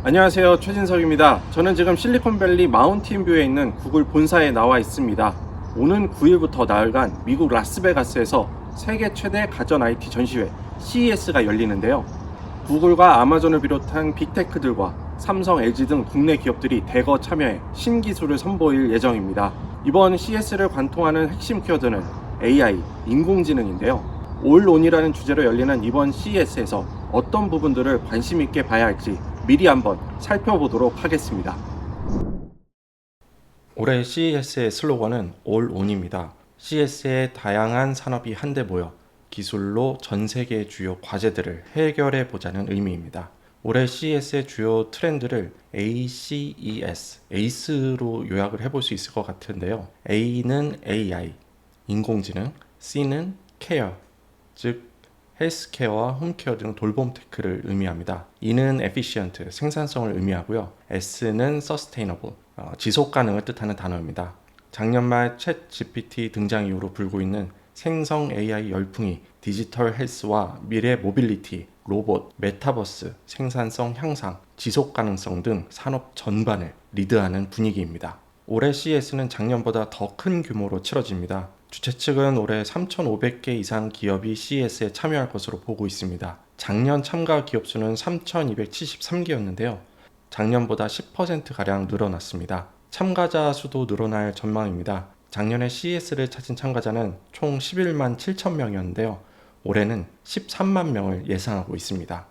안녕하세요, 최진석입니다. 저는 지금 실리콘밸리 마운틴뷰에 있는 구글 본사에 나와 있습니다. 오는 9일부터 나흘간 미국 라스베가스에서 세계 최대 가전 IT 전시회 CES가 열리는데요. 구글과 아마존을 비롯한 빅테크들과 삼성, LG 등 국내 기업들이 대거 참여해 신기술을 선보일 예정입니다. 이번 CES를 관통하는 핵심 키워드는 AI, 인공지능인데요. 올 온이라는 주제로 열리는 이번 CES에서 어떤 부분들을 관심 있게 봐야 할지 미리 한번 살펴보도록 하겠습니다. 올해 CES의 슬로건은 All On입니다. CES의 다양한 산업이 한데 모여 기술로 전 세계의 주요 과제들을 해결해 보자는 의미입니다. 올해 CES의 주요 트렌드를 ACES, ACE로 요약을 해볼 수 있을 것 같은데요. A는 AI, 인공지능, C는 케어, 즉 헬스케어와 홈케어 등 돌봄 테크를 의미합니다. E는 efficient, 생산성을 의미하고요. S는 sustainable, 지속 가능을 뜻하는 단어입니다. 작년 말 챗 GPT 등장 이후로 불고 있는 생성 AI 열풍이 디지털 헬스와 미래 모빌리티, 로봇, 메타버스, 생산성 향상, 지속 가능성 등 산업 전반을 리드하는 분위기입니다. 올해 CES는 작년보다 더 큰 규모로 치러집니다. 주최 측은 올해 3,500개 이상 기업이 CES에 참여할 것으로 보고 있습니다. 작년 참가 기업 수는 3,273개였는데요. 작년보다 10%가량 늘어났습니다. 참가자 수도 늘어날 전망입니다. 작년에 CES를 찾은 참가자는 총 11만 7천 명이었는데요. 올해는 13만 명을 예상하고 있습니다.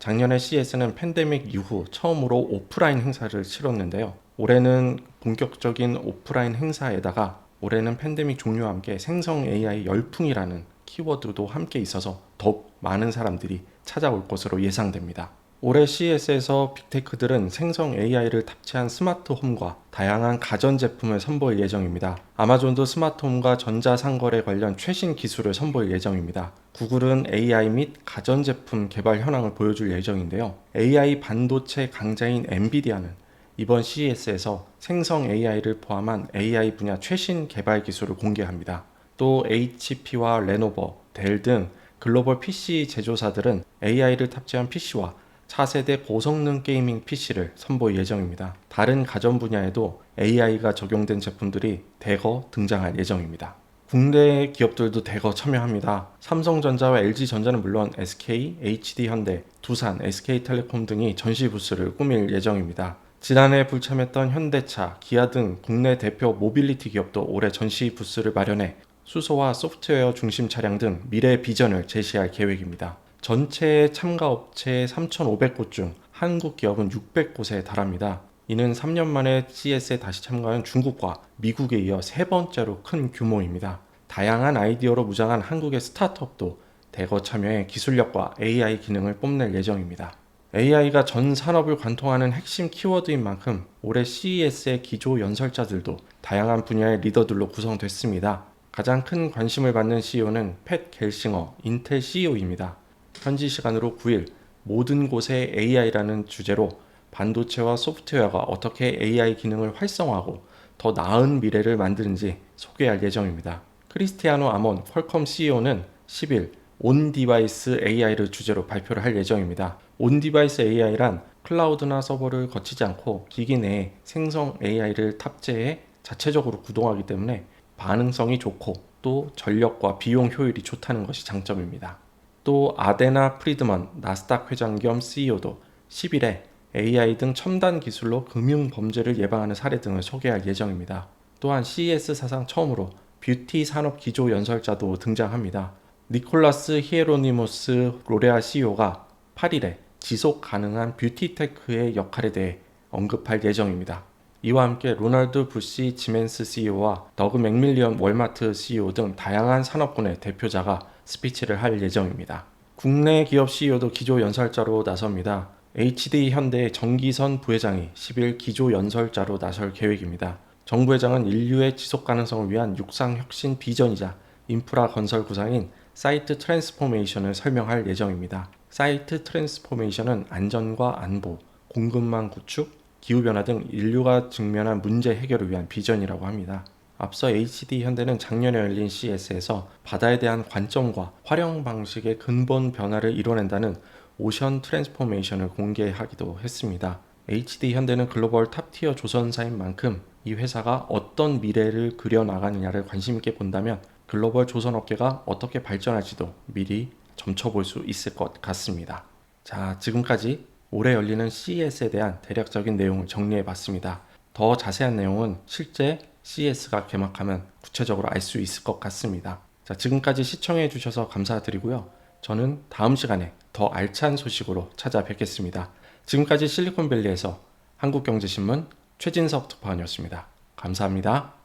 작년에 CES는 팬데믹 이후 처음으로 오프라인 행사를 치렀는데요. 올해는 본격적인 오프라인 행사에다가 올해는 팬데믹 종료와 함께 생성 AI 열풍이라는 키워드도 함께 있어서 더욱 많은 사람들이 찾아올 것으로 예상됩니다. 올해 CES에서 빅테크들은 생성 AI를 탑재한 스마트홈과 다양한 가전제품을 선보일 예정입니다. 아마존도 스마트홈과 전자상거래 관련 최신 기술을 선보일 예정입니다. 구글은 AI 및 가전제품 개발 현황을 보여줄 예정인데요. AI 반도체 강자인 엔비디아는 이번 CES에서 생성 AI를 포함한 AI 분야 최신 개발 기술을 공개합니다. 또 HP와 레노버, 델 등 글로벌 PC 제조사들은 AI를 탑재한 PC와 차세대 고성능 게이밍 PC를 선보일 예정입니다. 다른 가전 분야에도 AI가 적용된 제품들이 대거 등장할 예정입니다. 국내 기업들도 대거 참여합니다. 삼성전자와 LG전자는 물론 SK, HD현대, 두산, SK텔레콤 등이 전시 부스를 꾸밀 예정입니다. 지난해 불참했던 현대차, 기아 등 국내 대표 모빌리티 기업도 올해 전시 부스를 마련해 수소와 소프트웨어 중심 차량 등 미래 비전을 제시할 계획입니다. 전체 참가 업체 3,500곳 중 한국 기업은 600곳에 달합니다. 이는 3년 만에 CES에 다시 참가한 중국과 미국에 이어 세 번째로 큰 규모입니다. 다양한 아이디어로 무장한 한국의 스타트업도 대거 참여해 기술력과 AI 기능을 뽐낼 예정입니다. AI가 전 산업을 관통하는 핵심 키워드인 만큼 올해 CES의 기조 연설자들도 다양한 분야의 리더들로 구성됐습니다. 가장 큰 관심을 받는 CEO는 팻 겔싱어, 인텔 CEO입니다. 현지 시간으로 9일 모든 곳에 AI라는 주제로 반도체와 소프트웨어가 어떻게 AI 기능을 활성화하고 더 나은 미래를 만드는지 소개할 예정입니다. 크리스티아노 아몬 퀄컴 CEO는 10일 온 디바이스 AI를 주제로 발표를 할 예정입니다. 온 디바이스 AI란 클라우드나 서버를 거치지 않고 기기 내에 생성 AI를 탑재해 자체적으로 구동하기 때문에 반응성이 좋고 또 전력과 비용 효율이 좋다는 것이 장점입니다. 또 아데나 프리드먼 나스닥 회장 겸 CEO도 10일에 AI 등 첨단 기술로 금융 범죄를 예방하는 사례 등을 소개할 예정입니다. 또한 CES 사상 처음으로 뷰티 산업 기조 연설자도 등장합니다. 니콜라스 히에로니모스 로레알 CEO가 8일에 지속 가능한 뷰티테크의 역할에 대해 언급할 예정입니다. 이와 함께 로널드 부시 지멘스 CEO와 더그 맥밀리언 월마트 CEO 등 다양한 산업군의 대표자가 스피치를 할 예정입니다. 국내 기업 CEO도 기조 연설자로 나섭니다. HD현대 정기선 부회장이 10일 기조 연설자로 나설 계획입니다. 정 부회장은 인류의 지속 가능성을 위한 육상 혁신 비전이자 인프라 건설 구상인 사이트 트랜스포메이션을 설명할 예정입니다. 사이트 트랜스포메이션은 안전과 안보, 공급망 구축, 기후변화 등 인류가 직면한 문제 해결을 위한 비전이라고 합니다. 앞서 HD현대는 작년에 열린 CES에서 바다에 대한 관점과 활용 방식의 근본 변화를 이뤄낸다는 오션 트랜스포메이션을 공개하기도 했습니다. HD 현대는 글로벌 탑티어 조선사인 만큼 이 회사가 어떤 미래를 그려나가느냐를 관심 있게 본다면 글로벌 조선업계가 어떻게 발전할지도 미리 점쳐볼 수 있을 것 같습니다. 자, 지금까지 올해 열리는 CES에 대한 대략적인 내용을 정리해 봤습니다. 더 자세한 내용은 실제 CES가 개막하면 구체적으로 알 수 있을 것 같습니다. 자, 지금까지 시청해 주셔서 감사드리고요. 저는 다음 시간에 더 알찬 소식으로 찾아뵙겠습니다. 지금까지 실리콘밸리에서 한국경제신문 최진석 특파원이었습니다. 감사합니다.